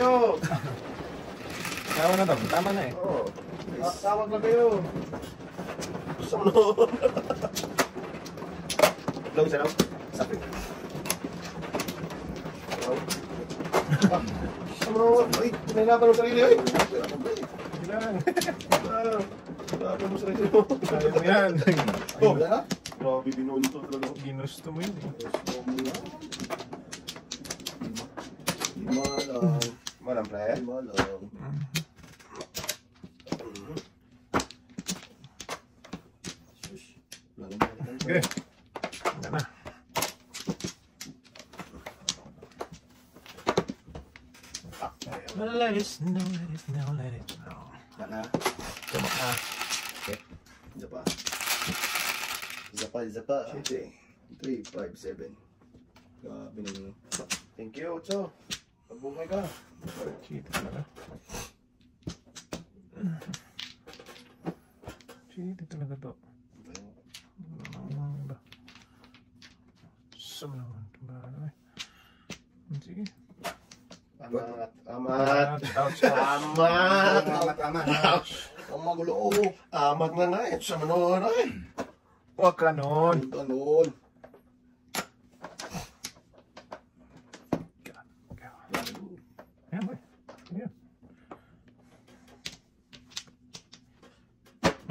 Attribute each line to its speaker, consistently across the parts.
Speaker 1: kayo.
Speaker 2: Tama na to, tama na eh.
Speaker 1: Oo. Tawag lang kayo. Sumunod. Long sa lang. Sakit. Sumunod. Ay, pinahirapan mo sarili. Ay,
Speaker 2: Kailangan.
Speaker 1: pinahirapan mo sarili mo.
Speaker 2: Kaya mo yan.
Speaker 1: Oh, wala na? Grabe, binunto talaga.
Speaker 2: Ginusto mo yun eh.
Speaker 1: Gusto mo lang. Malang. Malang, pre? Malang.
Speaker 2: Okay. Yan na. Let it snow, let it snow, let it snow.
Speaker 1: Wala.
Speaker 2: Tama na.
Speaker 1: Okay. Isa pa. Isa pa, isa pa. 7, 3, 5, 7. Grabe naman. Thank you, Ocho. Magbungay ka.
Speaker 2: Cheat talaga. Cheat talaga to. Sama naman. Sige.
Speaker 1: Amat. Amat.
Speaker 2: Ouch.
Speaker 1: Amat.
Speaker 3: Amat, amat.
Speaker 1: Ang magulo. Amat na nga eh. Sa manon ay.
Speaker 2: Huwag ka nun.
Speaker 1: Ganon.
Speaker 2: Ayan boy. Ayan.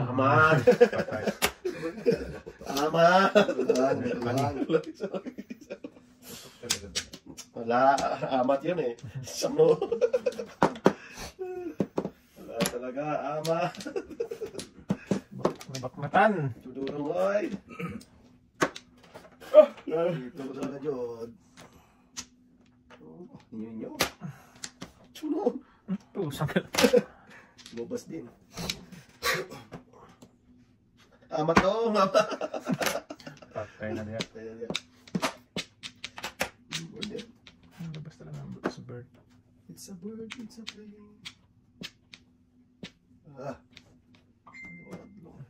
Speaker 1: Amat.
Speaker 2: Patay.
Speaker 1: Amat. Wala. Amat yun eh. Sa manon. Wala talaga. Amat.
Speaker 2: Bakmatan.
Speaker 1: Tudurong ay. Dito ko talaga dyan. Inyo. Sunod.
Speaker 2: Pusang ka.
Speaker 1: Lumabas din. Amat to. Amat.
Speaker 2: Patay na niya. Labas talaga ang sa bird.
Speaker 1: It's a bird, it's a plane. Ah.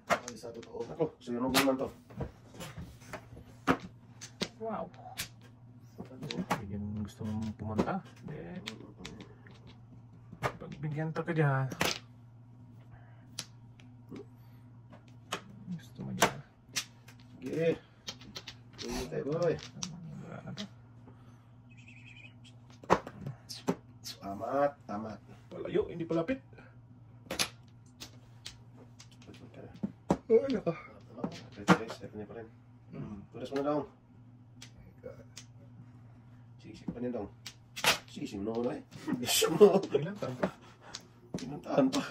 Speaker 1: Ay, sa totoo. Ako, sunog naman to.
Speaker 2: Wow. Bigyan gusto mong pumunta. Pagbigyan to ka dyan. Gusto mo dyan.
Speaker 1: Sige. Sige tayo, boy.
Speaker 2: Wala na to.
Speaker 1: Amat, amat.
Speaker 2: Palayo, hindi palapit.
Speaker 1: Ay, naka. Ito niya pa rin. Tulas mo na daw. Sisig pa niya daw. Sisig mo na eh. Sisig mo.
Speaker 2: Ilan taon pa?
Speaker 1: Pinuntahan pa.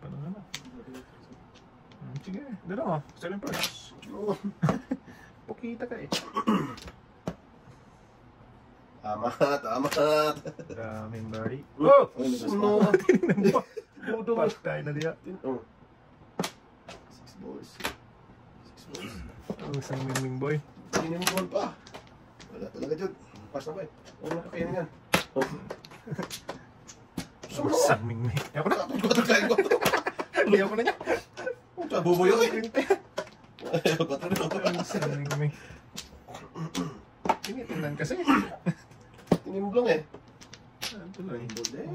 Speaker 2: Paano na? Sige, dalawa. Selling price. Pukita ka eh.
Speaker 1: Amat, amat.
Speaker 2: Daming birdie.
Speaker 1: Oh!
Speaker 2: Suno! Tinignan mo. Patay na diya.
Speaker 1: Oh. 6 balls. 6 balls.
Speaker 2: Ang isang mingming boy.
Speaker 1: Sinin mo ball pa. Wala talaga dyan. Pass na ba eh. Huwag na kakainin yan.
Speaker 2: Ang isang mingming. Ayoko na. Ayoko na niya.
Speaker 1: Buboy ako eh. Ayoko na rin ako.
Speaker 2: Ang isang mingming. Tinitingnan kasi.
Speaker 1: Tinimblong eh.
Speaker 2: Tuloy.
Speaker 1: Ball eh.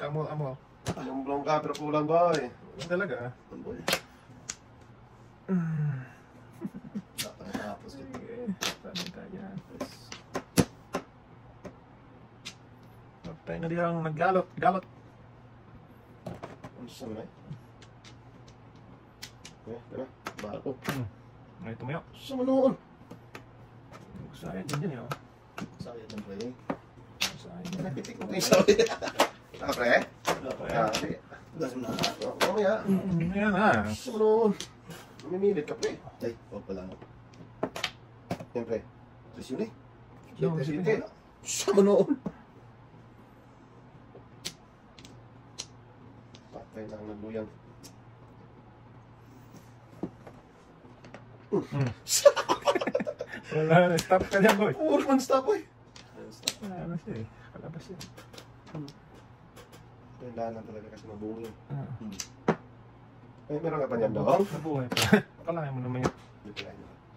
Speaker 2: Kamol-amol.
Speaker 1: Tinimblong ka pero kulang ba eh.
Speaker 2: Talaga ah.
Speaker 1: Ball. Tapos yun.
Speaker 2: Sige. Saan tayo dyan? Patay na diyang naggalot. Galot.
Speaker 1: Ano sa mga eh? Eh, tara. Bahal ko.
Speaker 2: Ay, tumayo.
Speaker 1: Sa manoon.
Speaker 2: Sayang din dyan eh.
Speaker 1: Sayang ng play.
Speaker 2: Sayang.
Speaker 1: Napitik mo kayo sabi. Ah, pre? Ah, pre.
Speaker 3: Gas mo na.
Speaker 1: Mamaya.
Speaker 2: Ayan ah.
Speaker 1: Sa manoon. Mamimilit ka, pre. Ay, huwag pa lang. Yan, pre. Tapos yun eh.
Speaker 2: Yung
Speaker 1: Sige. Sa manoon. Patay na ang nagluyang.
Speaker 2: Wala na. Stop ka dyan boy.
Speaker 1: Puro man stop eh.
Speaker 2: Wala na siya eh. Kalabas siya.
Speaker 1: Kailangan talaga kasi mabuhay.
Speaker 2: Ah.
Speaker 1: Eh, meron ka pa niyan daw?
Speaker 2: Nabuhay pa. Kalahin mo naman yun.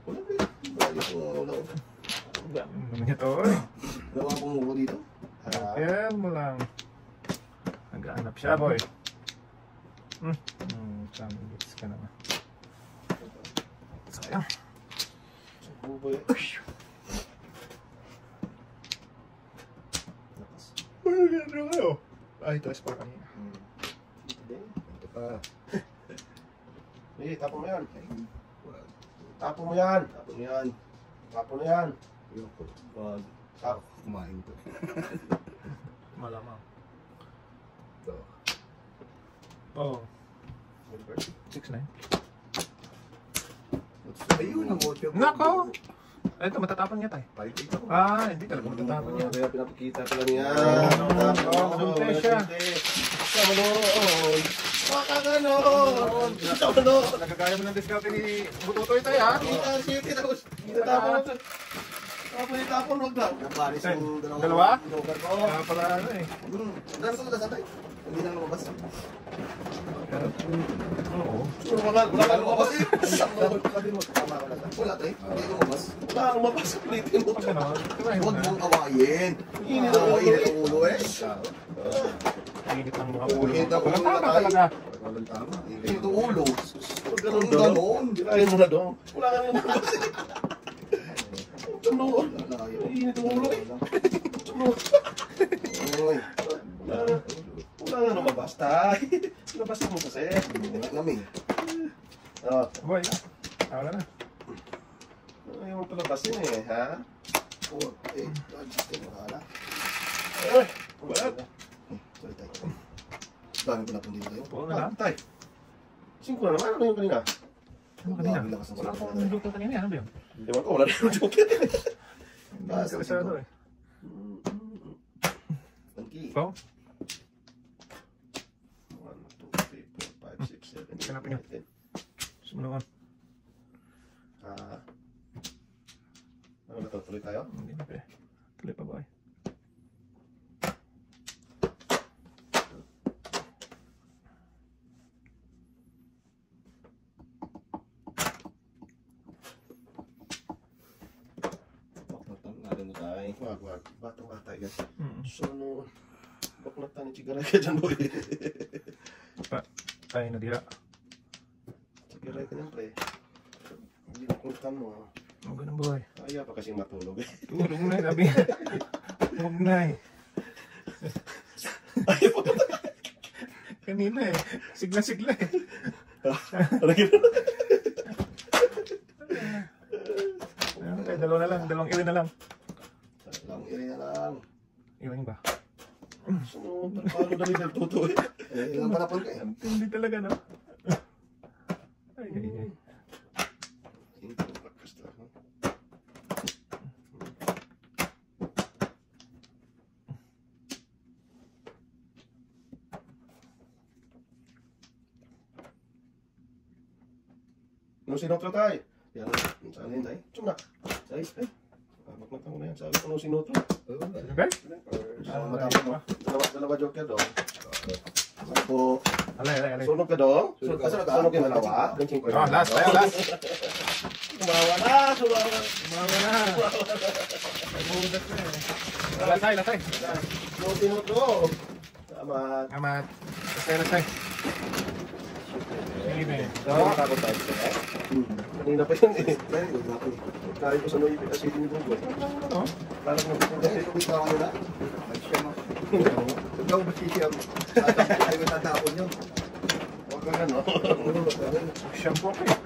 Speaker 1: Wala ba yun? Wala yun. Wala.
Speaker 2: Ang dami niya to eh.
Speaker 1: Gawa po mo dito.
Speaker 2: Yan mo lang. Naghahanap siya boy. Samang bits ka naman. Sayang.
Speaker 1: Buboy.
Speaker 2: Ano kayo? Ay, ito is pa kanina.
Speaker 1: Ito pa. Eh, tapon mo yan. Tapon mo yan. Tapon mo yan. Tapon mo yan. Wag. Tapon.
Speaker 3: Kumain to.
Speaker 2: Malamang.
Speaker 3: Ito.
Speaker 2: Oo. 6-9.
Speaker 3: Ayun ang audio.
Speaker 2: Nako! Ito, matatapon niya tayo.
Speaker 3: Palit ito.
Speaker 2: Hindi talaga matatapon niya.
Speaker 1: Kaya pinapakita ko lang yan.
Speaker 2: Manunti siya.
Speaker 1: Sama noon. Makakanon. Sama noon.
Speaker 2: Nagagaya mo ng discount ni Bututoy tayo ha?
Speaker 1: Kita city tapos. Kita tapon. Tapos itapon huwag lang. Napalis yung
Speaker 2: Dalawa?
Speaker 1: lugar ko.
Speaker 2: Kaya pala ano eh.
Speaker 1: Dahil ko nasatay. Hindi na lumabas.
Speaker 2: Oo.
Speaker 1: Wala lumabas eh. Wala tayo. Hindi lumabas. Wala lumabas. Ulitin mo.
Speaker 2: Pag ano, tirahin mo
Speaker 1: Huwag
Speaker 2: na.
Speaker 1: mong awayin. Init ang ulo eh.
Speaker 2: Init ang mga ulo.
Speaker 1: Init ang ulo
Speaker 2: Walang tama
Speaker 1: na tayo.
Speaker 2: talaga.
Speaker 3: Walang tama.
Speaker 1: Init ang ulo.
Speaker 2: Ganun
Speaker 1: Ganon. Tirahin mo na doon. Wala ka na lumabas eh. Tunoon. Init ang ulo eh. Tunoon. Wala nga lumabas tayo. Labasin mo kasi. Nami.
Speaker 2: Boy, wala na.
Speaker 1: Ayaw mo palabasin eh, ha? 4, 8, 10, wala.
Speaker 2: Ay, wala.
Speaker 1: Sorry tayo. Dami ko na pong dito tayo.
Speaker 2: Oo na lang.
Speaker 1: Tay. 5 na naman. Ano yung kanina?
Speaker 2: Ano kanina?
Speaker 1: Dami lakas ng
Speaker 2: Wala
Speaker 1: sarap.
Speaker 2: akong luto kanina. Ano ba yun?
Speaker 1: Ewan ko, wala rin yung joke.
Speaker 2: Hindi ko kabisado eh.
Speaker 1: Monkey.
Speaker 2: Oo?
Speaker 1: 1, 2, 3, 4, 5, 6, 7, 8, 9, 10.
Speaker 2: Sumunukan.
Speaker 1: Ano ba ito? Tuloy tayo?
Speaker 2: Hindi na pe. Tuloy pa boy.
Speaker 1: Wag. Batang-bata yan.
Speaker 2: Mm.
Speaker 1: So, no. Baknatan ni Chigaray ka dyan, boy.
Speaker 2: Tayo na dira.
Speaker 1: Chigaray ka dyan, pre. Hindi baknatan mo.
Speaker 2: Huwag ganun boy.
Speaker 1: Kaya pa kasing matulog eh.
Speaker 2: Tulong na eh. Sabi. Huwag na eh.
Speaker 1: Ayaw pa.
Speaker 2: Kanina eh. Sigla-sigla eh.
Speaker 1: Ano gano'n?
Speaker 2: Okay, dalawa na lang. Dalawang iwi na lang.
Speaker 1: Lang, iri na lang.
Speaker 2: Iwing ba?
Speaker 1: So, paano dali ng tuto eh? Ilang panapon ka eh?
Speaker 2: Hindi talaga no? Ay.
Speaker 1: Hindi ko pagkasta. Nung sinotro tayo? Yan, saan yun tayo? Tsunak. Say, eh. Magmatang ko na yan. Sabi ko nung sinotro.
Speaker 2: Okay?
Speaker 1: Matapos mo. Dalawa joker dong. Sabi ko,
Speaker 2: Alay.
Speaker 1: sunog ka dong? Sunog yung dalawa?
Speaker 2: Oh, last. Tayo last.
Speaker 1: Sumawa na!
Speaker 2: Umawa na. Nagbubudas na eh. Lasay.
Speaker 1: Nung sinotro. Tama.
Speaker 2: Amat. Lasay. Sige na eh.
Speaker 1: Nakakakot tayo siya eh. Kanina pa yun eh. Kain ko sa Noy Asin ni Google.
Speaker 2: Ano?
Speaker 1: Parang nabubudas eh.
Speaker 3: Ito bitaw ko na. Mag-share mo. Ikaw ba sisiyam? Ay, matatapon yun.
Speaker 1: Huwag ka gano.
Speaker 2: Shampoo ko eh.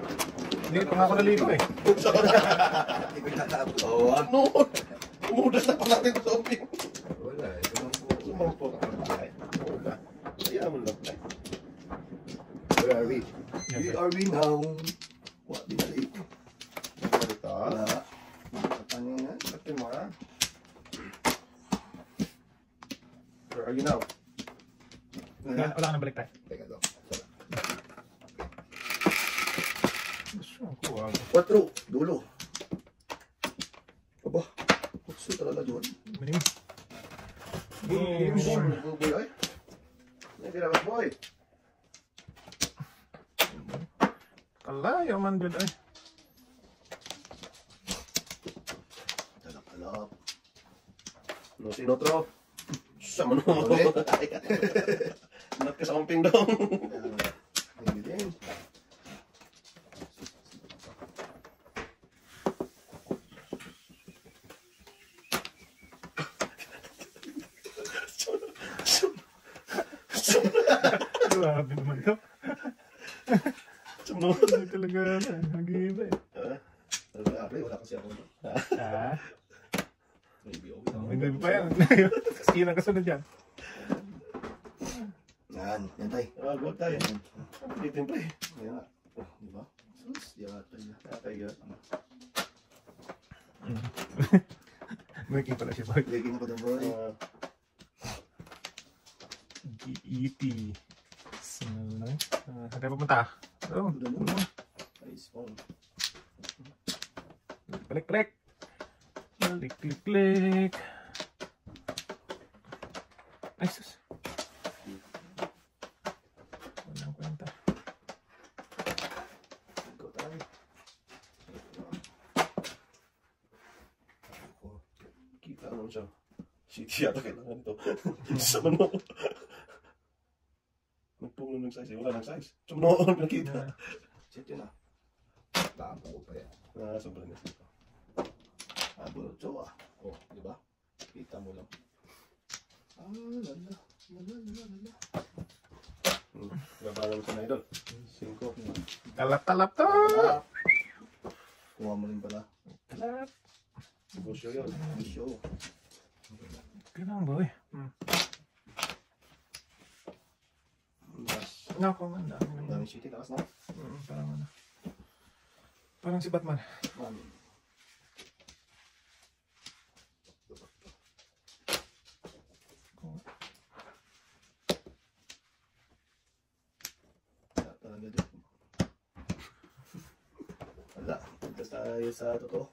Speaker 2: Hindi pa nga ako naligo eh.
Speaker 3: Hindi ko tatapon.
Speaker 1: Oo, ano? Umudas na pa natin sa umping.
Speaker 3: Wala. Ito lang po.
Speaker 1: Sumampo ka pa tayo. Kaya mo lang tayo.
Speaker 3: Where are we? We are we now? What did I eat?
Speaker 1: Ito.
Speaker 3: Wala. Ano yan?
Speaker 1: Sabi mo ha. Where are you now?
Speaker 2: Wala ka nang balik tayo.
Speaker 3: Teka daw.
Speaker 2: Wow.
Speaker 1: 4. Dulo. Aba. Kutsu talaga dyan.
Speaker 2: Minim.
Speaker 1: Boy, ay. Nagirabat boy.
Speaker 2: Kalayo man dyan ay.
Speaker 1: Talap-talap. No, sinotro. Sama no. Not ka sa kumping dong.
Speaker 3: Hindi din.
Speaker 2: Grabe naman to.
Speaker 1: Sama no.
Speaker 2: Hindi talaga nag-iiba eh.
Speaker 3: Wala kasi ako.
Speaker 2: Ah,
Speaker 3: Maybe
Speaker 2: hindi pa yan. Skin ang kasunod yan.
Speaker 3: Yan tayo.
Speaker 1: Good tayo. Ulitin pa eh.
Speaker 3: Yan nga. Di ba? Sus, yata yun.
Speaker 1: Tatay ka.
Speaker 2: Making pala siya, boy.
Speaker 3: Lagyan ako na boy.
Speaker 2: GET. Saan tayo pupunta? Oh,
Speaker 3: Nice phone.
Speaker 2: Klik-klik. Klik-klik-klik. Ay, sus. Walang kwenta.
Speaker 3: Go tayo.
Speaker 1: Kita naman siya. City yata kailangan ito. Sama no. Nagpuno ng size eh. Wala ng size. Sama no. Nakita.
Speaker 3: Shit yun ah. Tama ko pa yan.
Speaker 1: Sobrang na siya.
Speaker 3: Bulto ah. Oh, di ba? Kita mo lang. Lala.
Speaker 1: Gabangan mo sa na idol. 5.
Speaker 2: Talap-talap to!
Speaker 3: Kuha mo rin pala.
Speaker 2: Talap.
Speaker 1: Negosyo yun.
Speaker 3: Show.
Speaker 2: Ganun, boy. Nako, ang dami naman.
Speaker 3: Daming shitty. Lakas na.
Speaker 2: Parang ano. Parang si Batman.
Speaker 3: Talaga din. Wala. Puntas tayo sa totoo.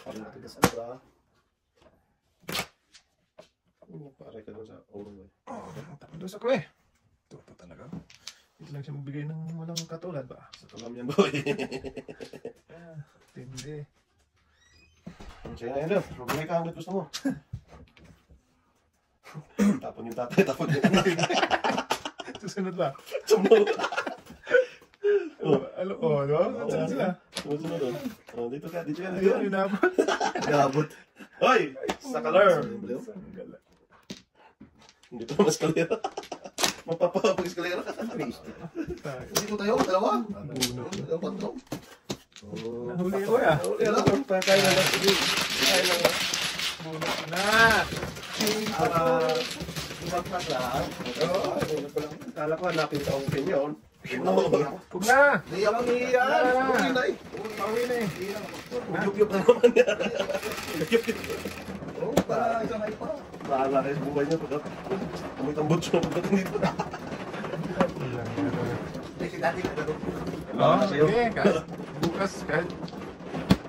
Speaker 3: Parang natin sa sobra.
Speaker 1: Pare ka doon sa oro eh.
Speaker 2: Tapos ako eh. Ito talaga. Hindi lang siya magbigay ng walang katulad ba?
Speaker 1: Sa tulam yan boy.
Speaker 2: Tindi.
Speaker 1: Sige na idol. Rugay ka hanggat gusto mo. Tapon yung tatay. Tapon yung anak.
Speaker 2: Susunod ba?
Speaker 1: Sumunod.
Speaker 2: Ano? Oh, no? Saan sila?
Speaker 1: Sumunod. Dito ka. Dito ka.
Speaker 2: Ayun, inabot.
Speaker 3: Gabot.
Speaker 1: Hoy! Sa color!
Speaker 2: Sanggala.
Speaker 1: Hindi pa mas kalera. Mapapapagis kalera.
Speaker 3: Dito tayo. Dalawa.
Speaker 2: Buno.
Speaker 3: Dalawa patro.
Speaker 2: Nahuli ko ya.
Speaker 1: Uli lang. Patay na lang. Patay na lang.
Speaker 2: Buno na.
Speaker 1: Ibagpas lang. Kala ko hanapin sa ongkin yun.
Speaker 2: Huwag na.
Speaker 3: Hindi ako niyan. Uwi na eh.
Speaker 2: Pauwi na eh.
Speaker 1: Yup-yup na naman yan. Yup-yup.
Speaker 3: Oo, para isang ay pa.
Speaker 1: Bahala kayo sa buhay niyo. Kumit ang butso. Dito na.
Speaker 3: Si dati ka na doon.
Speaker 2: Oo, sige. Kahit bukas, kahit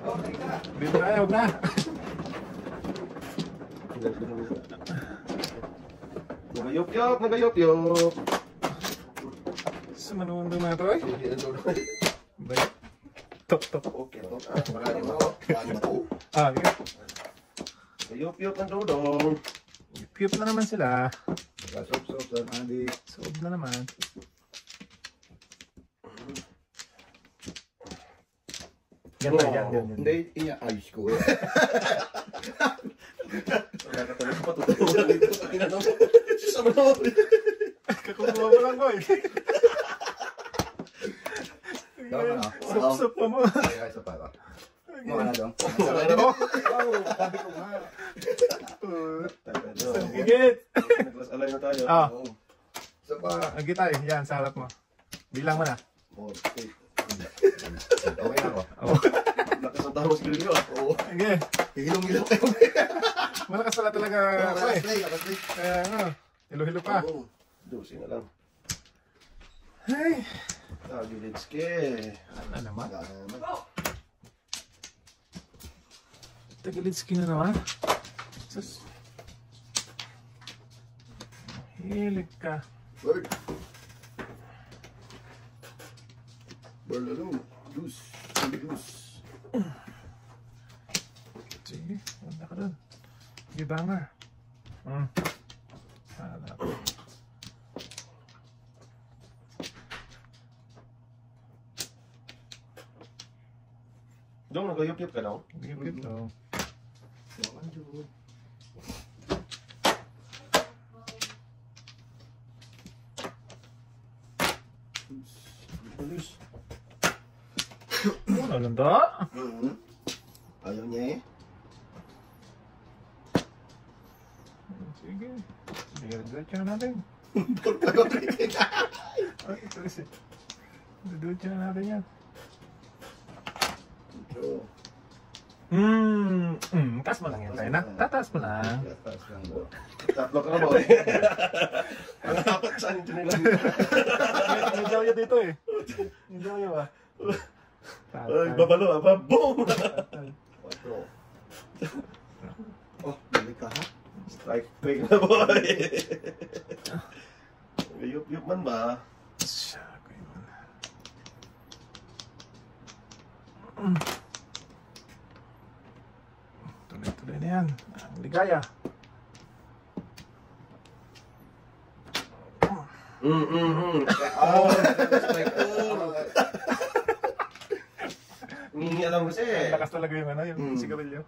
Speaker 3: Okay ka.
Speaker 2: dito tayo, huwag na.
Speaker 1: Nagayop-yup. Nagayop-yup.
Speaker 2: Sa manuwan doon na ito eh. Balik. Tok.
Speaker 1: Okay.
Speaker 3: Marami mo. Marami mo.
Speaker 2: Okay.
Speaker 1: Nagayop-yup ng dudong.
Speaker 2: Piyop na naman sila.
Speaker 3: Sop-sop sa Andy.
Speaker 2: Soob na naman. Yan tayo, yan.
Speaker 3: Hindi, ayos ko eh.
Speaker 1: Wala ka talaga patutunan dito. Kinanong mo. Sama na.
Speaker 2: Kakukuha mo lang, boy.
Speaker 3: Tama na.
Speaker 2: Sup-sup pa mo.
Speaker 3: Kaya isa para. Mukha na dong. Sabi ko nga.
Speaker 2: Higit.
Speaker 1: Naglas-alay na tayo.
Speaker 2: Ah.
Speaker 3: Isa pa.
Speaker 2: Higit tayo. Yan, sa harap mo. Bilang mo na.
Speaker 3: Okay na ako.
Speaker 1: Lakas ang tawag sa gilyo.
Speaker 3: Oo.
Speaker 2: Sige.
Speaker 3: Hilong-hilong kayo.
Speaker 2: Malakas pala talaga ako eh. Kaya ano, hilo-hilo pa.
Speaker 1: Dusin na lang.
Speaker 2: Ay.
Speaker 1: Tagilitski.
Speaker 2: Ano naman?
Speaker 3: Wala naman.
Speaker 2: Tagilitski na naman. Sus. Hilig ka.
Speaker 3: Bird. Bird ano? Goose. Hindi goose.
Speaker 2: Heavy banger. Hanap.
Speaker 1: Dong, nagayup-yup ka daw?
Speaker 2: Gigit daw.
Speaker 3: Yaman yun.
Speaker 1: Tulis.
Speaker 2: Ano lang da?
Speaker 3: Ayaw niya eh.
Speaker 2: Sige. Diretso na natin. Ay, tulis eh. Diretso na natin yan. Taas mo lang yan tayo na. Tataas mo lang.
Speaker 3: Taas lang po.
Speaker 1: Tatlo ka na ba? Ang dapat saan yung nila?
Speaker 2: May jaw dito eh. May jaw ba?
Speaker 1: Ay, babalo ba? Boom!
Speaker 3: 4. Oh, balik ka ha?
Speaker 1: Strike break na boy! Yup-yup man ba?
Speaker 2: Siyako yun. Tuloy-tuloy na yan. Ang ligaya.
Speaker 1: Oh, strike Humingi alam kasi.
Speaker 2: Lakas talaga yung ano, yung sigarilyo.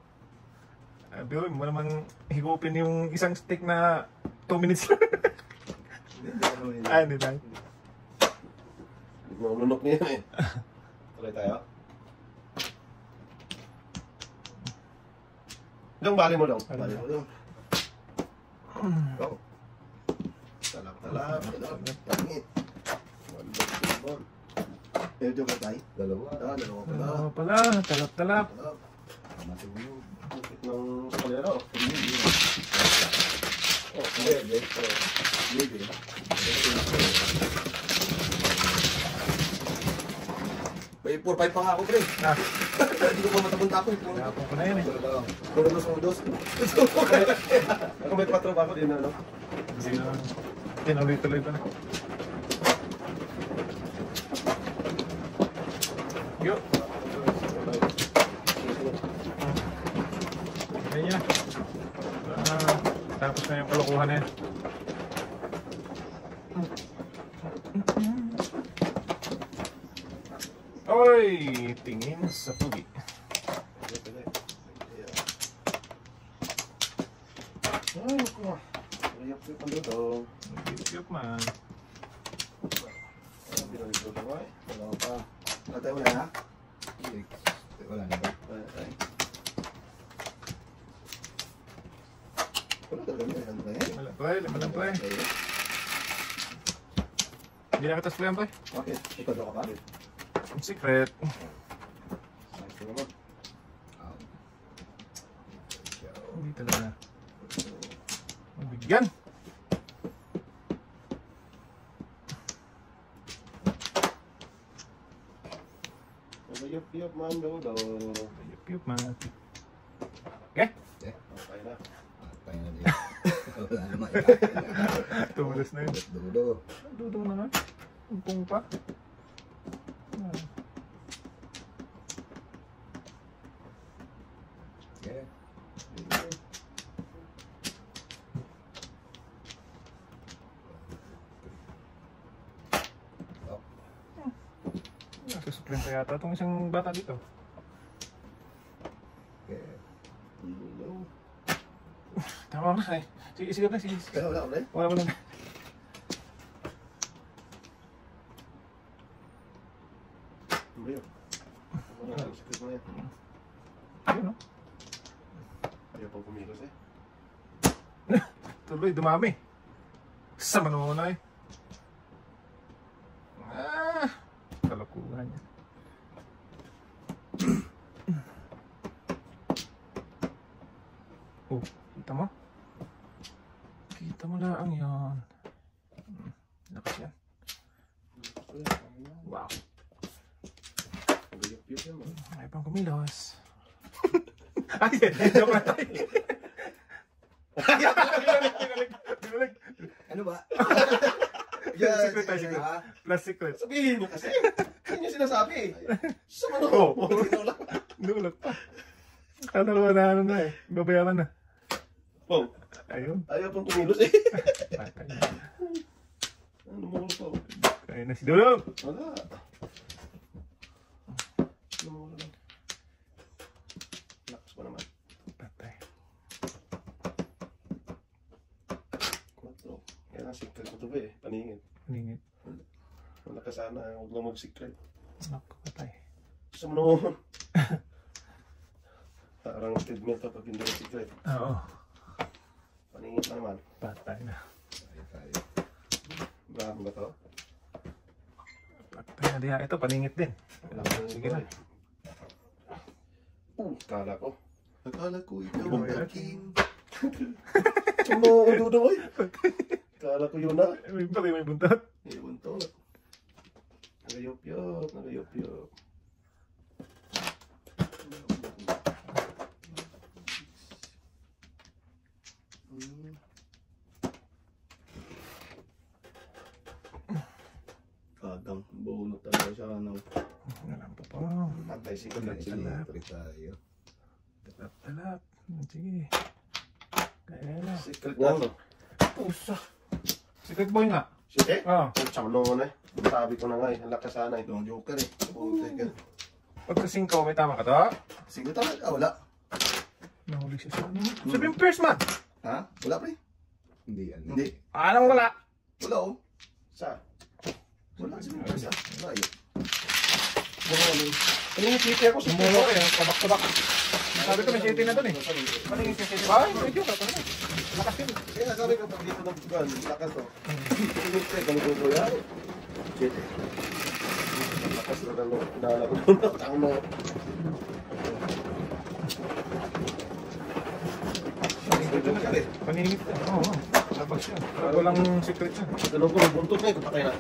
Speaker 2: Pero mo naman higupin yung isang stick na 2 minutes lang. Ay, hindi tayo.
Speaker 1: Malunok niya yan eh. Tuloy tayo. Dong, bali mo dong.
Speaker 3: Bali mo dong. Go. Talap. Tangit. Ito ka tayo? Dalawa. Dalawa pala.
Speaker 2: Ano pala, talap-talap.
Speaker 3: Matulog.
Speaker 1: Bukit ng kalero.
Speaker 3: Oh, pwede. Pwede. May 4-5 pa nga ako, pre. Hindi ko pa matapon-tapon.
Speaker 2: Tapon ko na yun eh.
Speaker 3: Puro dos.
Speaker 1: Ako may 4 pa ako din ano.
Speaker 2: Tinuloy-tuloy pa na. Yo. Ganyan. Tapos na yung kalokohan na yan. Oy! Tingin sa pugi.
Speaker 1: Ay, naku. Riyap-riyap ang dudong.
Speaker 2: Yup man.
Speaker 1: Binalik-dudong ko eh. Wala pa.
Speaker 3: Natay mo na ha? Wala na ba? Wala talaga meron ba eh?
Speaker 2: Wala pa eh. Hindi na katas pa yan pa eh.
Speaker 3: Okay, ikaw daw ka pa?
Speaker 2: Secret.
Speaker 1: Nice naman.
Speaker 2: Hindi talaga. Mabigyan.
Speaker 1: Riyap-riyap man dudong.
Speaker 2: Yup man. Okay?
Speaker 1: Okay na.
Speaker 3: Patay na din. Wala naman.
Speaker 2: Tumulos na yun.
Speaker 3: Dudo.
Speaker 2: Dudong na nga. Umpong pa.
Speaker 3: Okay.
Speaker 2: Nasusuplente yata itong isang bata dito.
Speaker 3: Okay.
Speaker 2: Tama na eh. Sige na, sige.
Speaker 3: Kaya wala ulit?
Speaker 2: Wala.
Speaker 1: Ayun. Sakit mo yan.
Speaker 2: Ayun no?
Speaker 1: Ayaw pang kumilos eh.
Speaker 2: Tuloy, dumami. Sama naman muna eh. Kalokohan yan. Oh, kita mo? Kita mo lang yan. Lakas yan. Wow.
Speaker 1: Riyap-riyap yan man.
Speaker 2: May pang kumilos. Ay, joke na tayo. Binalik.
Speaker 3: Ano ba?
Speaker 2: Secret tayo, secret.
Speaker 3: Ha?
Speaker 2: Plus secret.
Speaker 1: Sabihin nyo kasi. Yan yung sinasabi. Sa ano?
Speaker 2: Nulak pa. Kakalawa na ano na eh. Babayaran na.
Speaker 1: Oh,
Speaker 2: Ayun.
Speaker 1: ayaw pang kumilos eh.
Speaker 2: Patay na.
Speaker 1: Ano mo to?
Speaker 2: Ayun na si Dulong.
Speaker 1: Wala. Ano mo lang? Lakas pa naman.
Speaker 2: Patay.
Speaker 1: 4. Kaya lang secret ko to ba eh. Paningin.
Speaker 2: Ningit.
Speaker 1: Wala ka sana. Huwag lang mag-secret.
Speaker 2: Naku, patay.
Speaker 1: Gusto mo naman. Parang treadmill to pag hindi ka secret.
Speaker 2: Oo.
Speaker 1: Paningin pa naman.
Speaker 2: Patay na.
Speaker 1: Bravo ba to?
Speaker 2: Patay na diha. Ito, paningit din. Sige na.
Speaker 1: Kala ko.
Speaker 3: Akala ko ikaw
Speaker 2: Oh,
Speaker 3: ang
Speaker 2: yeah.
Speaker 3: aking.
Speaker 1: Sumo ko doon oy. Kala ko yun na.
Speaker 2: May patay, may buntot.
Speaker 1: Iwan to. Nagayop-yop. Nagayop-yop.
Speaker 3: Kagang bunot talaga siya ng
Speaker 2: Alam po po.
Speaker 1: Patay si Kulat.
Speaker 3: lapit tayo.
Speaker 2: Talap-talap. Sige. Kaya na.
Speaker 1: Secret na to.
Speaker 2: Pusa. Secret boy nga.
Speaker 1: Sige.
Speaker 2: Ah.
Speaker 1: Tsaka noon eh. Sabi ko na nga eh. Ang lakas sana eh.
Speaker 3: Ito ang joker eh. Puntay ka.
Speaker 2: Pag sa 5, may tama ka to?
Speaker 3: Sige talaga. Wala.
Speaker 2: Nahuli siya sa ano. Sabi yung first man.
Speaker 3: Ha? Wala pa eh.
Speaker 4: Hindi yan.
Speaker 3: Hindi.
Speaker 2: Anong wala?
Speaker 3: Wala oh.
Speaker 1: Sa?
Speaker 3: Wala. Sige na. Wala yun.
Speaker 1: Paningin city ako sa
Speaker 2: Sumulo ko eh. Tabak-tabak. Sabi ko may city na dun eh. Paningin siya city. Ay, medyo ka pa naman. Lakas yun.
Speaker 1: Kaya sabi ko pag dito ng bukan, lakas to. Pinit ko ganito ko yan. City. Lakas na lang. Dala ko doon. Ang no.
Speaker 2: Paningit. Oo. Labas siya. Walang secret siya.
Speaker 1: Ganun ko, buntot na eh. Kapatay na.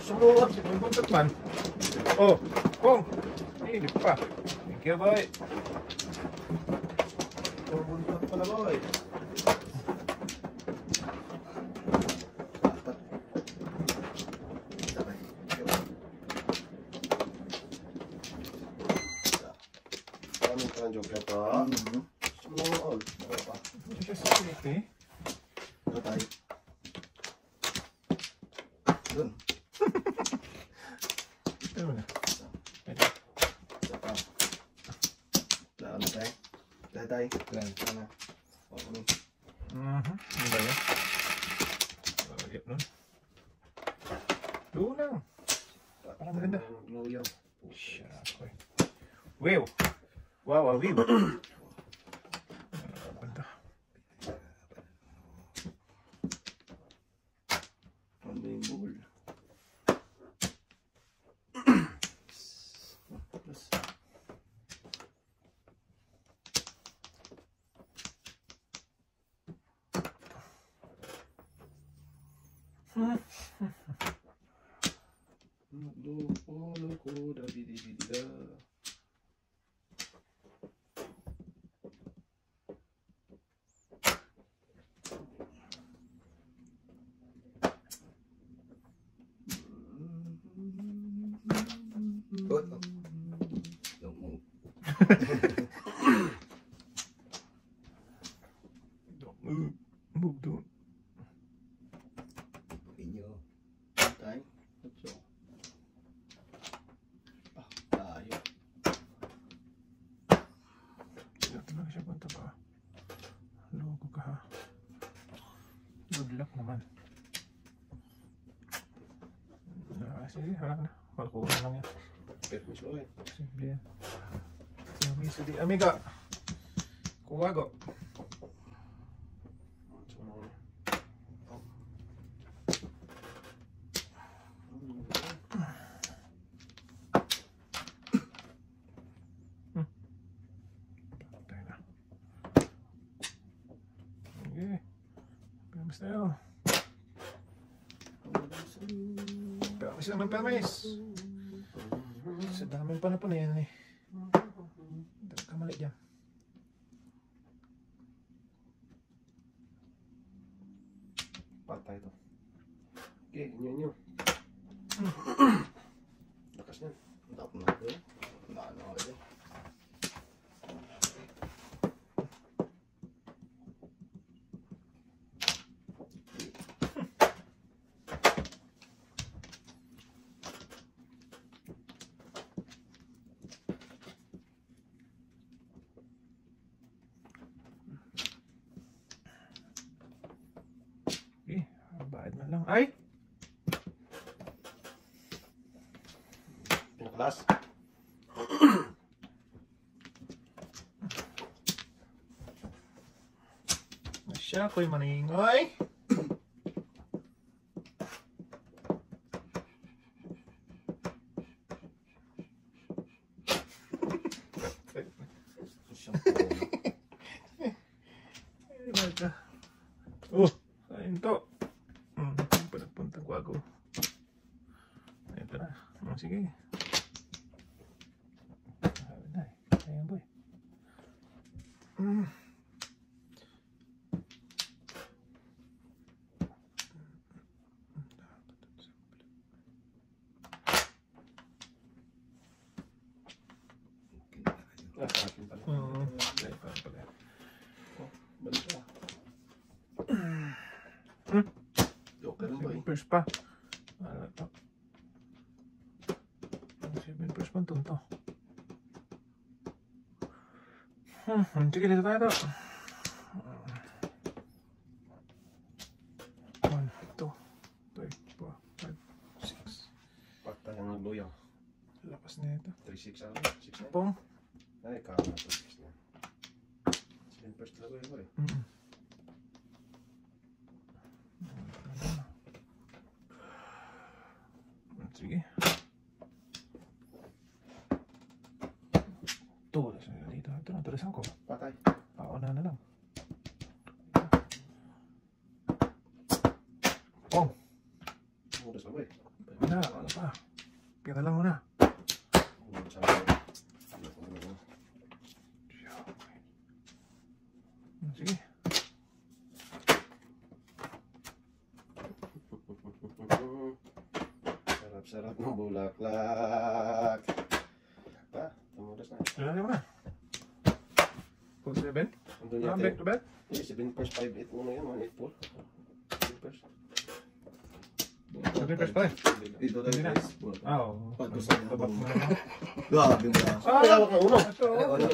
Speaker 1: Sumuot.
Speaker 2: May buntot man. Oh. Kung. Hindi pa. Thank you, boy.
Speaker 1: Buntot pala ba eh. Maraming ka ng joker to. Sumuot. Ano pa?
Speaker 2: Hindi siya sa city.
Speaker 3: Ano tayo? Doon.
Speaker 2: Ano na?
Speaker 3: Isa pa. Wala na tayo. Wala tayo.
Speaker 4: Yan.
Speaker 3: Ano? Okay.
Speaker 2: Ano ba yun? Yep nun. Doon lang. Parang maganda.
Speaker 1: Blue yan.
Speaker 2: Siya. Wow. Wow, wow, wow. Ganda.
Speaker 3: Ano yung ball? Good. Don't move.
Speaker 2: Don't move. Move doon.
Speaker 4: Inyo.
Speaker 3: Tayo. So. Tayo.
Speaker 2: Ito lang siya punta pa. Loko ka ha. Good luck naman. Sige, wala na. Malkuha na lang yan.
Speaker 1: Permiso eh.
Speaker 2: Simple yan. Sige, amiga. Kuwago. Patay na. Sige. Permis tayo. Permis naman, permis. Sa daming panapon na yan eh. Dapat ka mali dyan.
Speaker 1: Patay to. Okay, inyo. Lakas na.
Speaker 3: Tap na ako eh. Wala na ako eh.
Speaker 2: Ay!
Speaker 1: Pinakalas.
Speaker 2: Siya ko'y maningay. Oh, kain to. Pagpunta ko ako. Ito na. Sige. Ayan boy.
Speaker 1: Akin pala. Balik ka. Joker rin ba eh?
Speaker 2: First pa. Ano to? 7 first pa to. Sige, dito tayo to. 1, 2, 3, 4, 5, 6.
Speaker 1: Pagta yung nagloyaw.
Speaker 2: Lapas na ito.
Speaker 1: 3-6 ako. 6 na.
Speaker 2: Pong.
Speaker 1: Ay, kama na 6 na. 7 first talaga yun ko eh.
Speaker 2: Sige. Tulas na dito. Ito na, tulisan ko.
Speaker 1: Patay.
Speaker 2: Pauna na lang. Pong.
Speaker 1: Mudas na ba eh?
Speaker 2: Wala, wala pa. Pira lang muna. Sige.
Speaker 1: Sarap-sarap ng bulaklak. Pa, tumudas na.
Speaker 2: Wala na muna. Full 7?
Speaker 1: Andun yata
Speaker 2: Back to back?
Speaker 1: 7 first 5-8 muna yun. 1-8-4. 7 first.
Speaker 2: 7 first pa eh.
Speaker 3: Dito tayo
Speaker 2: Hindi na.
Speaker 3: guys.
Speaker 2: Oo. Tabat mo na.
Speaker 3: Grabe mo na.
Speaker 1: Ay, hawak ng uno.
Speaker 2: Ito.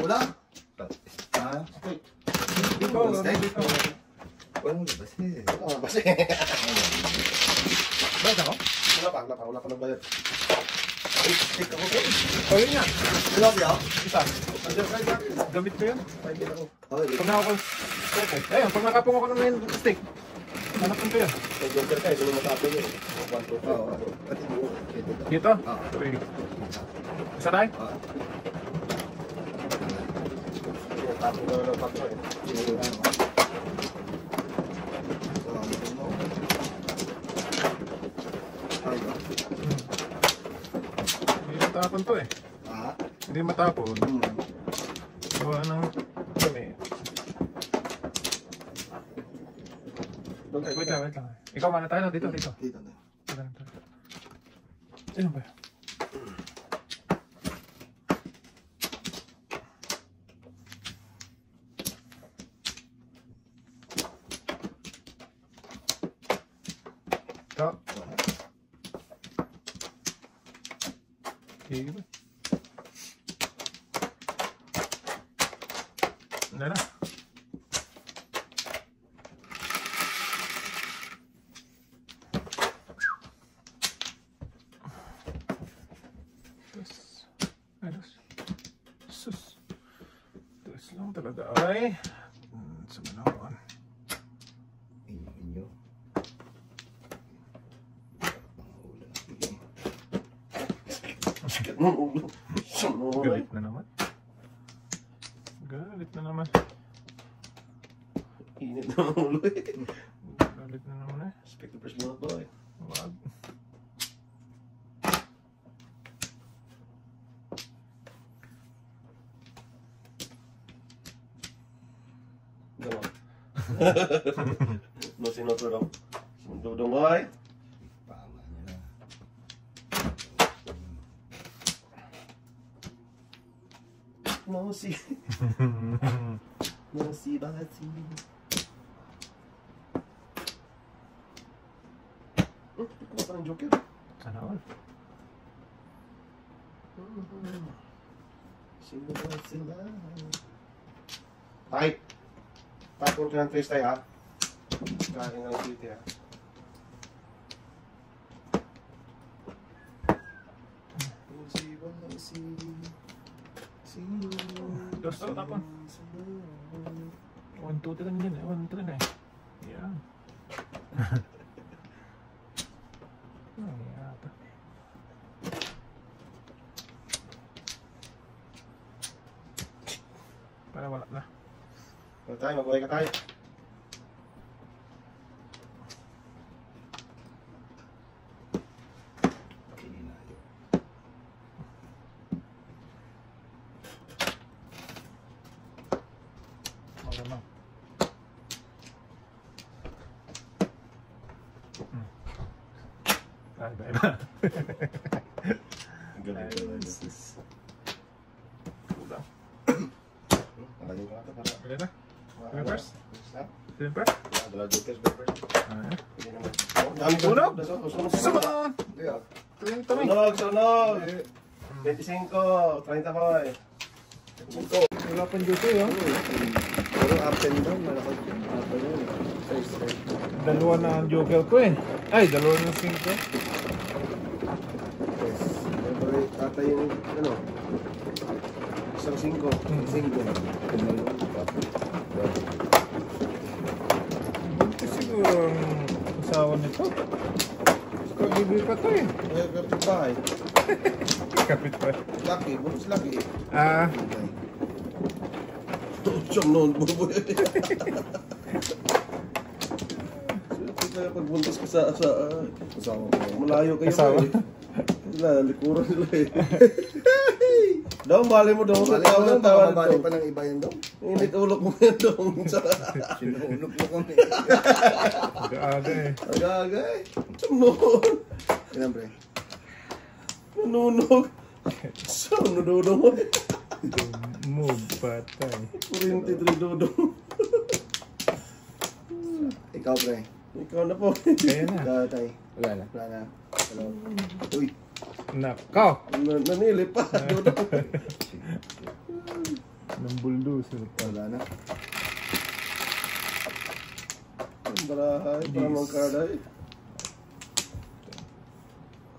Speaker 3: Wala. Ha?
Speaker 2: Dito. Dito.
Speaker 3: Wala mo labas eh.
Speaker 1: Ah, basi.
Speaker 2: Bayad ako?
Speaker 1: Wala pa ng bayad. Stick ako ko.
Speaker 2: O yun nga.
Speaker 3: Wala kaya?
Speaker 2: Isa. Gamit ko yun.
Speaker 1: 5 din ako.
Speaker 3: Okay.
Speaker 2: Pag nakapong... Ayun, pag nakapong ako ng stick. Hanapin ko yun.
Speaker 1: May joker ka, ito yung matapin yun. 1, 2, 3.
Speaker 3: Oo. Pati mo. Ito.
Speaker 2: Dito?
Speaker 3: Ah.
Speaker 2: Three. Isa tayo?
Speaker 3: Ah.
Speaker 1: Tapos na ng 4 eh.
Speaker 3: Ito na.
Speaker 2: Hindi matapon to eh.
Speaker 3: Ah?
Speaker 2: Hindi matapon. Gawa ng kami. Wait lang. Ikaw mana tayo dito.
Speaker 3: Dito na.
Speaker 2: Sino ba? Ito. Sige ba? Ano na? Sus. Terus lang talaga ay. Sa manawan.
Speaker 3: Inyo.
Speaker 1: Sikat mo ulo.
Speaker 2: Galit na naman. Galit na naman.
Speaker 1: Init na ng ulo eh.
Speaker 2: Galit na naman eh.
Speaker 1: Respect the first blood boy.
Speaker 2: Wag.
Speaker 1: Gawa. No sinoto daw. Sundudong boy.
Speaker 3: Pama nila.
Speaker 1: No si. No si basi. Kuha ka ng joker.
Speaker 2: Sana all.
Speaker 1: Sino ba sila? Ay! Tapon ka ng trace tayo ha. Kain ng city ha.
Speaker 2: Dos to tapon. 1, 2, 3 din eh. 1, 3 na eh. Yan. Yata. Para wala na.
Speaker 1: Mabuhay ka tayo.
Speaker 2: Malamang. Iba-iba.
Speaker 1: Galing.
Speaker 2: Kulang.
Speaker 1: Magaling ko na ito para.
Speaker 2: Pwede na? Pwede first?
Speaker 1: Stop.
Speaker 2: Pwede first?
Speaker 1: Dala jokers ba first?
Speaker 2: Ayan.
Speaker 1: Hindi naman. Dami ko.
Speaker 2: Sunog!
Speaker 1: Sunog!
Speaker 2: Sumunod!
Speaker 3: Yeah.
Speaker 1: Sunog! 25, 30 boy.
Speaker 2: Wala pang dito yun.
Speaker 3: Pero up and down, malakot yun. Up and down.
Speaker 2: Dalawa na ang joker ko eh. Ay, dalawa na 5.
Speaker 3: Yes. Pero tatay yung, ano, isang 5.
Speaker 2: Ito siguro ang asawa nito. Kagibi pa to eh.
Speaker 1: Ay, kapit bahay.
Speaker 2: Kapit pa.
Speaker 1: Lucky, bonus lucky.
Speaker 2: Ah,
Speaker 1: Siyang noon, bubuhay. Kaya pagbuntis ka sa
Speaker 3: Kasama ko.
Speaker 1: malayo kayo
Speaker 2: Kasama?
Speaker 1: eh. Sila, likuran nila eh. Daw, bali mo daw sa
Speaker 3: Balik mo lang,
Speaker 1: tawa
Speaker 3: bababali
Speaker 1: nito.
Speaker 3: pa ng iba yan daw.
Speaker 1: Init ulok mo yan daw.
Speaker 3: Sinuulog mo kami.
Speaker 2: aga-aga eh.
Speaker 1: Aga-aga eh. Siyang noon.
Speaker 3: Ilan pre?
Speaker 1: Nanunog. Siyang nududong mo eh.
Speaker 2: Move patay.
Speaker 1: 43 dudong.
Speaker 3: Ikaw pre.
Speaker 1: Ikaw na po.
Speaker 2: Kaya na.
Speaker 3: Tatay.
Speaker 2: Wala na.
Speaker 3: Wala na. Hello. Uy.
Speaker 2: Nakaw!
Speaker 1: Nanilip pa. Dudong.
Speaker 2: Ng bulldozer pa.
Speaker 3: Wala na.
Speaker 1: Ang barahay. Parang magkaday.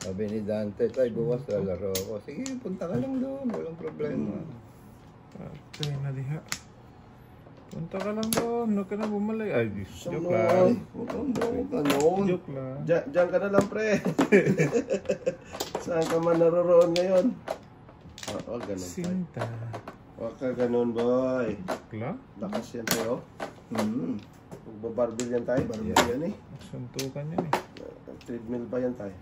Speaker 3: Sabi ni Dante, tay, bukas lalaro ako. Sige, punta ka lang doon. Walang problema.
Speaker 2: Patay na diha. Punta ka lang doon. Huwag ka na bumalik. Ay,
Speaker 1: Siyang
Speaker 2: joke lang.
Speaker 1: noon.
Speaker 2: Joke lang.
Speaker 1: Diyan ka na lang, pre. Saan ka man naroroon ngayon? Oo, ganun.
Speaker 2: Sinta.
Speaker 1: Huwag ka ganun, boy.
Speaker 2: Kla?
Speaker 1: Lakas yan tayo.
Speaker 3: Mm-hmm.
Speaker 1: Magbabarbil yan tayo. Barbil yan eh.
Speaker 2: Suntukan yan eh.
Speaker 1: Treadmill pa yan tayo.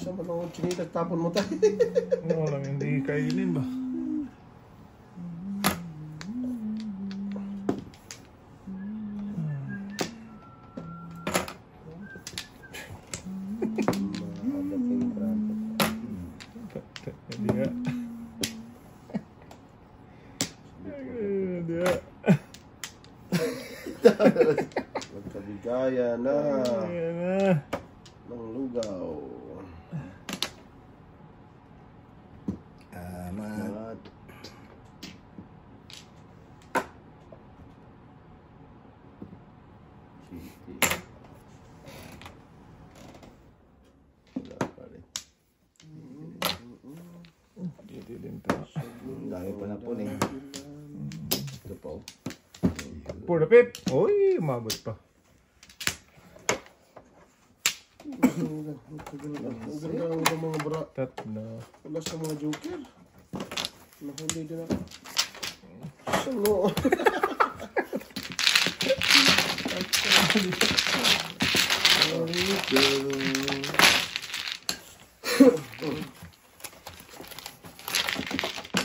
Speaker 1: Sa manong chinitag tapon mo tayo.
Speaker 2: Ano lang, hindi kainin ba? Hindi nga. Hindi nga.
Speaker 1: Magkabigaya na
Speaker 2: Ayan na.
Speaker 1: ng lugaw.
Speaker 3: Tama.
Speaker 1: At wala pa rin.
Speaker 2: Dito din to.
Speaker 3: Ang dami pa na po eh. Ito po.
Speaker 2: For the pip. Uy, umabot pa.
Speaker 1: Ang ganda ng mga bra.
Speaker 2: Tatlo.
Speaker 1: Wala sa mga joker. Nahuli din ako. Salo.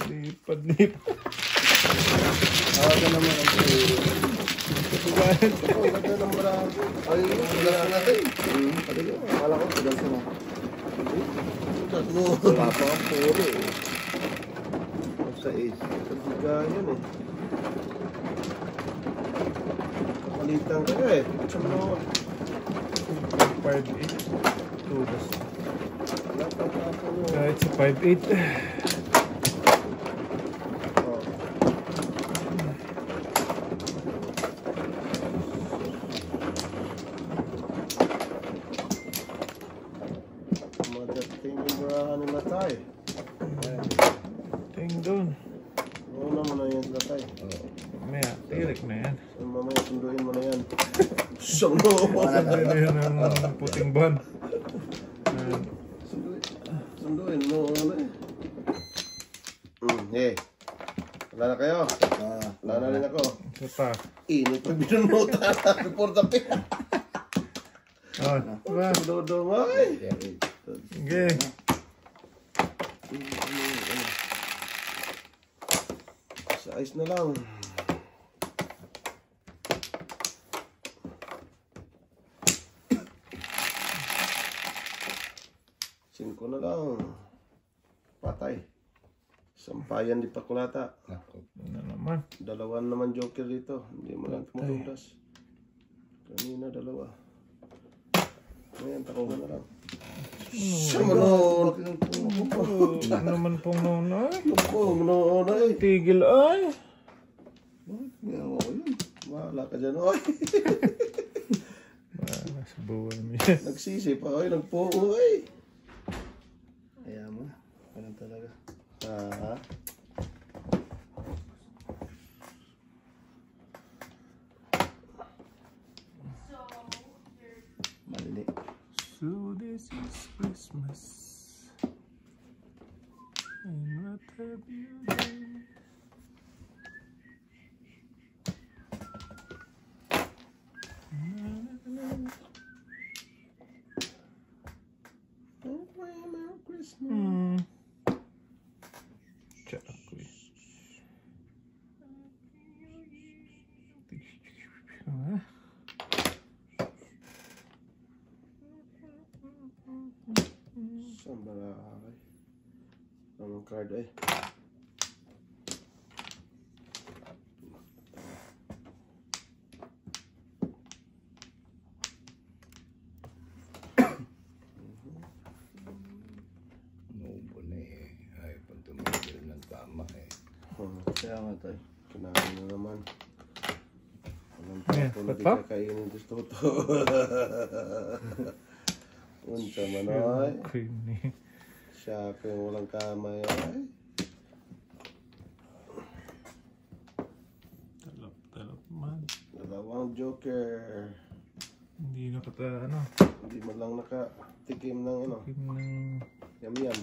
Speaker 2: Lipad-lipad.
Speaker 3: Awaga naman ang
Speaker 1: Ang ganda ng bra.
Speaker 3: Ay, wala na natin. Wala ko, tugal ko na.
Speaker 1: Tatlo.
Speaker 3: Wala pa ang puro eh. Sa is.
Speaker 1: Kabigayan eh. Kapalitan ka eh. Salo.
Speaker 2: 5'8". Tudos.
Speaker 1: Wala pa ako.
Speaker 2: Kahit sa 5'8".
Speaker 1: Isang no.
Speaker 2: Sabi na yun ang puting ban.
Speaker 1: Sunduin mo. Ano eh. Eh. Wala na kayo. Wala na rin ako.
Speaker 2: Ito pa.
Speaker 1: Init pag binunota. Report up eh.
Speaker 2: Diba?
Speaker 1: Dodong ay.
Speaker 2: Sige.
Speaker 1: Sa ice na lang. Singko na lang. Patay. Sampayan di Pakulata.
Speaker 2: Ano naman?
Speaker 1: Dalawan naman joker dito. Hindi mo lang tumutudas. Kanina dalawa. Ngayon, takuha na lang. Sama noon.
Speaker 2: Ano naman pong noon ay?
Speaker 1: Lupong noon ay.
Speaker 2: Tigil ay.
Speaker 1: Bakit ginawa ko yun? Wala ka dyan ay.
Speaker 2: Sa buwan mo yan.
Speaker 1: Nagsisi pa ay. Nagpuo ay. Kaya mo. Ganun talaga. Malili.
Speaker 2: So this is Christmas. And what have you done?
Speaker 1: Christmas. Saan ba nakakakay? Anong card ay?
Speaker 3: Nubo na eh. Ay, pag tumigil ng tama eh.
Speaker 1: Kaya nga tayo. Kinain na naman. Anong
Speaker 2: Yeah,
Speaker 1: tapo na di
Speaker 2: pa?
Speaker 1: kakainin gusto to. Unsa man ay.
Speaker 2: Creamy.
Speaker 1: Siya ko yung walang kamay ay.
Speaker 2: Talap man.
Speaker 1: Dalawang joker.
Speaker 2: Hindi nakata ano.
Speaker 1: Hindi man lang nakatikim ng ano.
Speaker 2: Kim ng...
Speaker 1: Yam-yam.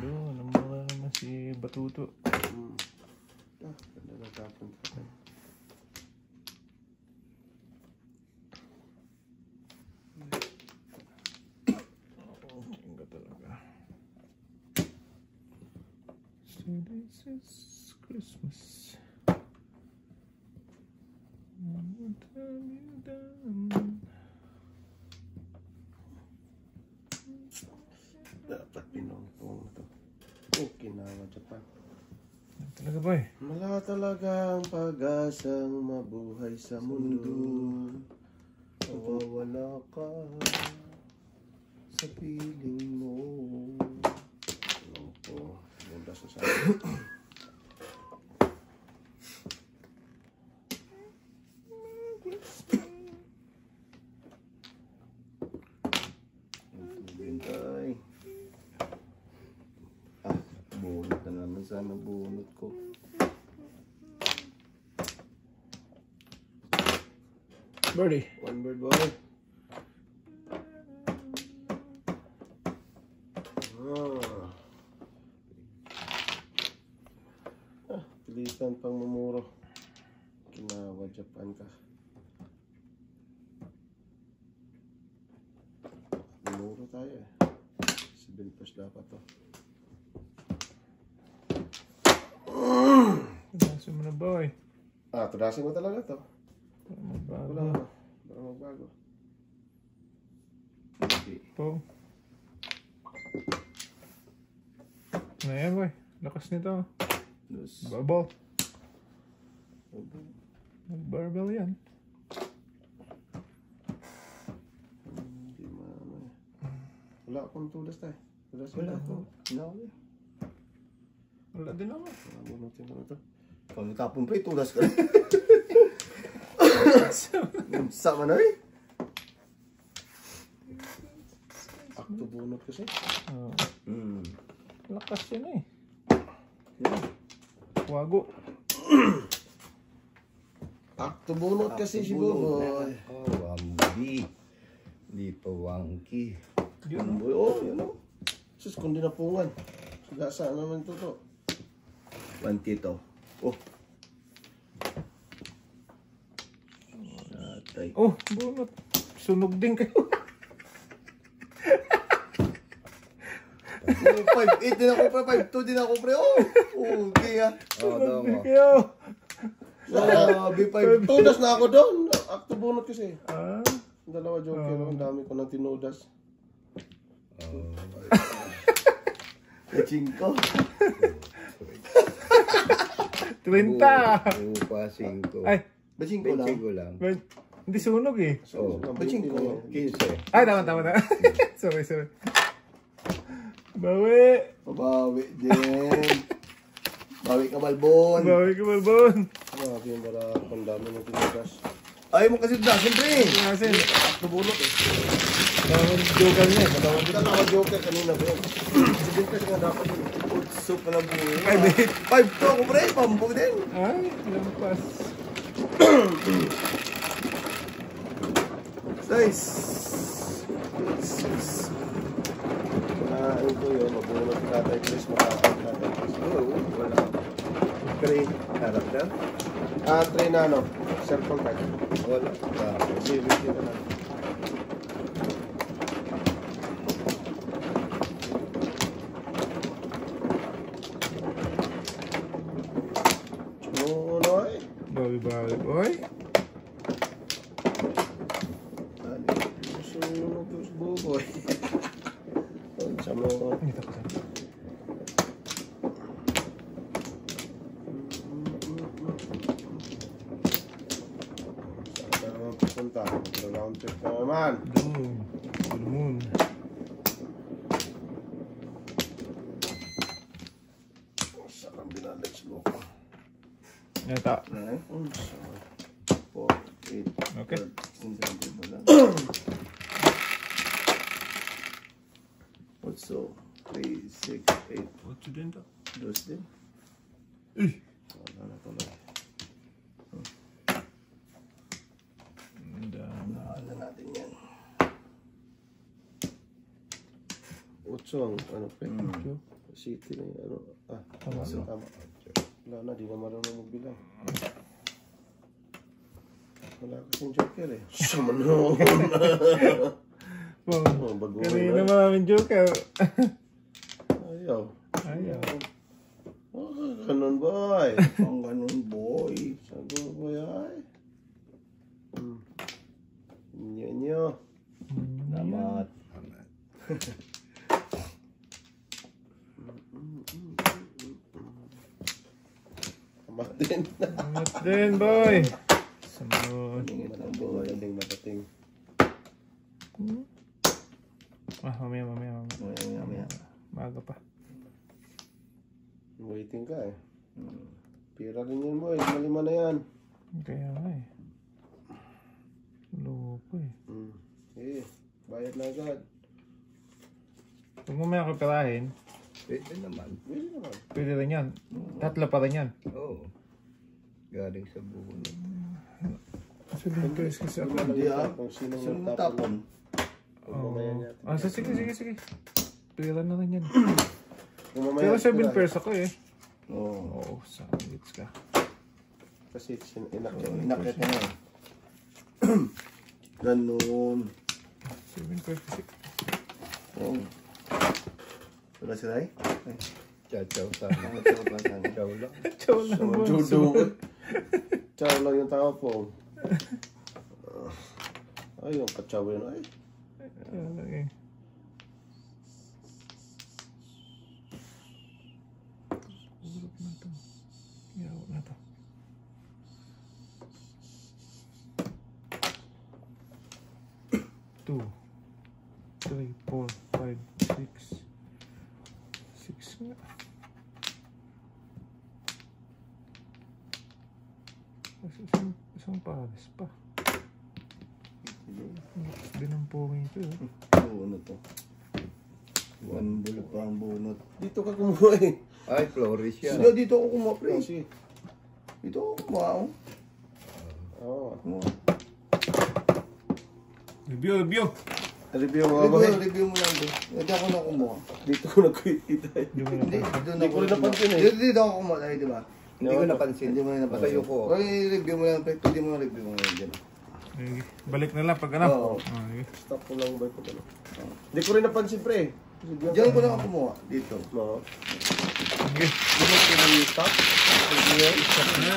Speaker 2: Doon, namura naman si Batuto.
Speaker 1: Ganda na tapon sa tayo.
Speaker 2: Tingga talaga. So this is Christmas. What have you done?
Speaker 1: Dapat pinongpong na to. Okinawa, Japan.
Speaker 2: Talaga ba eh?
Speaker 1: Wala talagang pag-asang mabuhay sa mundo. Mawawala ka sa piling mo. Ano po? Munda sa sabi. Bintay. Bunot na naman sana bunot ko.
Speaker 2: Birdie.
Speaker 1: One bird boy. Pilitan pang mamuro. Kinawa Japan ka. Mamuro tayo eh. 7 plus dapat to.
Speaker 2: Tudasin mo na boy.
Speaker 1: Tudasin mo talaga to.
Speaker 2: Magbago.
Speaker 1: Wala na. Para magbago.
Speaker 2: Po. Ayan boy. Lakas nito. Barbell. Barbell yan.
Speaker 1: Hindi maano eh. Wala akong tudas tayo. Tudas
Speaker 3: Wala
Speaker 1: ako.
Speaker 2: Wala din ako.
Speaker 1: Bunutin ko na to.
Speaker 3: Ikaw natapon pa itulas ka rin.
Speaker 1: Sama na eh. Akto bunot kasi.
Speaker 2: Lakas yan eh.
Speaker 1: Yan.
Speaker 2: Wago.
Speaker 1: Akto bunot kasi si Buboy.
Speaker 3: Oh, Wambi. Hindi pa wangki.
Speaker 1: Buboy, oh, yun o. Sus, kundi na pungan. Gasa naman ito to. Pantito. Oh. Atay.
Speaker 2: Oh, bunot. Sunog din kayo.
Speaker 1: 5-8 din ako pre, 5-2 din ako pre. Oh, okay ha.
Speaker 3: Oh,
Speaker 2: Sunog din
Speaker 3: damo.
Speaker 2: kayo.
Speaker 1: B5. Tudas na ako doon. Akto bunot kasi.
Speaker 2: Ah,
Speaker 1: Dalawa joker. Ang dami ko nang tinudas.
Speaker 3: Oh.
Speaker 1: Kachingko.
Speaker 2: 30.
Speaker 3: Upa 5.
Speaker 2: Ay,
Speaker 1: Bachingko lang.
Speaker 3: Ko lang.
Speaker 2: hindi sunog eh.
Speaker 3: Oh,
Speaker 1: Bachingko.
Speaker 3: 15.
Speaker 2: Ay, tama. sorry. Bawi.
Speaker 1: Mabawi din. Bawi ka Malbon.
Speaker 2: Bawi ka, Balbon.
Speaker 1: Grabe yung barak. Ang dami ng tinudas. Ayaw mo kasi dasin pre.
Speaker 2: Kasi,
Speaker 1: Akto bunot eh.
Speaker 2: dalawang joker niya. Dalawang
Speaker 1: Kita na joker kanina ba yun? Sabihin kasi nga dapat yun. Utso pala buhay. 5-2 ako pre. Pambog din.
Speaker 2: Ay, lampas.
Speaker 1: Nice. Ito yun. Mabunot ka tayo Chris. Makakal ka tayo Chris.
Speaker 3: Oh, wala. Three. Harap na?
Speaker 1: Try na ano. Circle card.
Speaker 3: Wala.
Speaker 1: Hindi, hindi na lang. Nunoy.
Speaker 2: Bawi, boy.
Speaker 1: Sunog yung buboy. Sa mo.
Speaker 2: Dito ko sa.
Speaker 1: Saan ka naman pupunta? Round trip ka naman.
Speaker 2: Doon. Full moon.
Speaker 1: Sarang binalits mo.
Speaker 2: Yata.
Speaker 1: 9, 4, 8,
Speaker 2: Okay.
Speaker 1: 16, 17 wala. Also, 3, 6, 8.
Speaker 2: What's din to?
Speaker 1: Dos din. Wala na tuloy. Wala natin yan. 8 ang ano pa yun? City na yung ano.
Speaker 2: Tama.
Speaker 1: Tama. Wala na, di na marunong magbilang. Wala kasing joker eh. Sumanon!
Speaker 2: Wow.
Speaker 1: Bago
Speaker 2: Kanina maraming joker.
Speaker 1: Ayaw.
Speaker 2: Ayaw.
Speaker 1: Ganun boy. Ang ganun boy. Sago boy ay. Nyo.
Speaker 3: Tamat.
Speaker 1: Tamat din.
Speaker 2: Amat din, boy. Sunod.
Speaker 1: Matating, matating.
Speaker 2: Mamaya.
Speaker 1: Mamaya.
Speaker 2: Maaga pa.
Speaker 1: Waiting ka eh. Pira rin yan boy. Malima na yan.
Speaker 2: Kaya nga eh. Loko eh.
Speaker 1: Eh, bayad na agad.
Speaker 2: Pag mamaya ko pirahin,
Speaker 3: Pwede naman.
Speaker 1: Pwede naman.
Speaker 2: pwede rin yan. Tatlo pa rin yan.
Speaker 3: Oo. Galing sa bunot.
Speaker 2: Sabihin ko kasi ako.
Speaker 1: Hindi kung sinong
Speaker 3: Sinong
Speaker 1: nagtapon.
Speaker 2: Oo.
Speaker 1: Mamaya niya.
Speaker 2: Sige. Pira na rin yan.
Speaker 1: Kung mamaya
Speaker 2: Pero 7
Speaker 1: tira.
Speaker 2: pairs ako eh.
Speaker 1: Oo.
Speaker 2: Oo, sangits ka.
Speaker 1: Kasi inakit na eh. Ganun.
Speaker 2: 7 pairs kasi.
Speaker 1: Oh. Wala si Ray? Ay.
Speaker 3: Chow sana.
Speaker 1: Chow pa sana.
Speaker 3: Chow lang.
Speaker 2: Chow lang
Speaker 1: Sama
Speaker 2: mo.
Speaker 1: judo. Chow lang yung tao po. Ay, yung kachaw yun. Ay.
Speaker 2: Okay. Urap na to. Yaw na to. Two, 3, 4, 5, 6. 6 nga. Kasi isang pares pa. Din ang pongin ko eh.
Speaker 1: Bunot to. One bull pa ang bunot. Dito ka kumuha eh.
Speaker 3: Ay, Flores yan.
Speaker 1: Sige, dito ako kumuha pre. Sige. Dito ako kumuha oh. Oo.
Speaker 2: Review.
Speaker 1: Review mo ba?
Speaker 3: Review mo lang doon. Hindi ako na kumuha.
Speaker 1: Dito ko nagkita.
Speaker 3: Hindi,
Speaker 1: Hindi ko rin napansin eh.
Speaker 3: Dito ako kumuha tayo, di ba? Hindi ko napansin. Hindi mo na napansin.
Speaker 1: Patayo ko.
Speaker 3: Review mo lang, pwede mo review mo lang dyan.
Speaker 2: Balik na lang pag ano.
Speaker 3: Oo.
Speaker 1: Stop ko lang ba ito? Hindi ko rin napansin pre.
Speaker 3: Diyan ko lang ako kumuha. Dito.
Speaker 1: No.
Speaker 2: Sige.
Speaker 1: Hindi mo stop?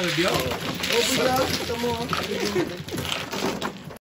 Speaker 2: Review.
Speaker 3: Oh, bigla. Ito mo.